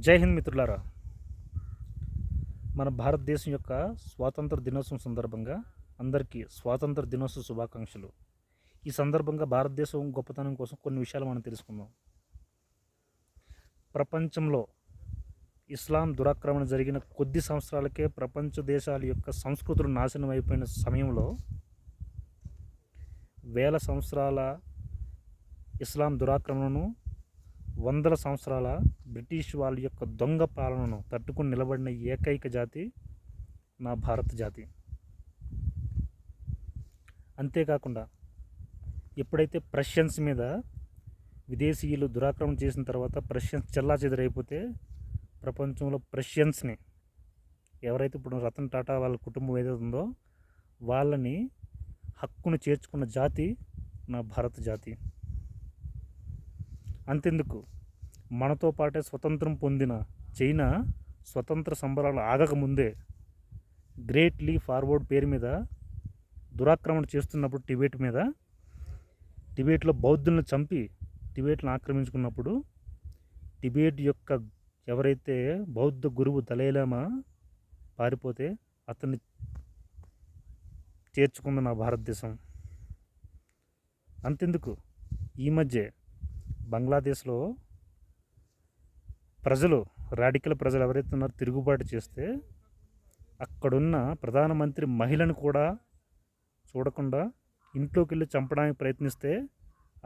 జై హింద్ మిత్రులారా. మన భారతదేశం యొక్క స్వాతంత్ర దినోత్సవం సందర్భంగా అందరికీ స్వాతంత్ర దినోత్సవ శుభాకాంక్షలు. ఈ సందర్భంగా భారతదేశం గొప్పతనం కోసం కొన్ని విషయాలు మనం తెలుసుకుందాం. ప్రపంచంలో ఇస్లాం దురాక్రమణ జరిగిన కొద్ది సంవత్సరాలకే ప్రపంచ దేశాల యొక్క సంస్కృతులు నాశనం అయిపోయిన సమయంలో వేల సంవత్సరాల ఇస్లాం దురాక్రమణను, వందల సంవత్సరాల బ్రిటిష్ వాళ్ళ యొక్క దొంగ పాలనను తట్టుకుని నిలబడిన ఏకైక జాతి నా భారత జాతి. అంతేకాకుండా ఎప్పుడైతే ప్రష్యన్స్ మీద విదేశీయులు దురాక్రమణ చేసిన తర్వాత ప్రష్యన్స్ చెల్లాచెదరైపోతే ప్రపంచంలో ప్రష్యన్స్ని ఎవరైతే ఇప్పుడు రతన్ టాటా వాళ్ళ కుటుంబం ఏదైతే ఉందో వాళ్ళని హక్కును చేర్చుకున్న జాతి నా భారత జాతి. అంతెందుకు, మనతో పాటే స్వతంత్రం పొందిన చైనా స్వతంత్ర సంబరాలు ఆగకముందే గ్రేట్ లీప్ ఫార్వర్డ్ పేరు మీద దురాక్రమణ చేస్తున్నప్పుడు టిబెట్లో బౌద్ధులను చంపి టిబెట్ను ఆక్రమించుకున్నప్పుడు టిబెట్ యొక్క ఎవరైతే బౌద్ధ గురువు దలైలామా పారిపోతే అతన్ని చేర్చుకుంది నా భారతదేశం. అంతెందుకు, ఈ మధ్య బంగ్లాదేశ్లో రాడికల్ ప్రజలు ఎవరైతే ఉన్నారో తిరుగుబాటు చేస్తే అక్కడున్న ప్రధానమంత్రి మహిళను కూడా చూడకుండా ఇంట్లోకి వెళ్ళి చంపడానికి ప్రయత్నిస్తే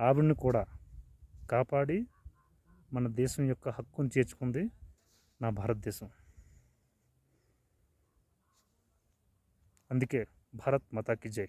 ఆవిడని కూడా కాపాడి మన దేశం యొక్క హక్కును చేర్చుకుంది నా భారతదేశం. అందుకే భారత్ మాతాకి జై.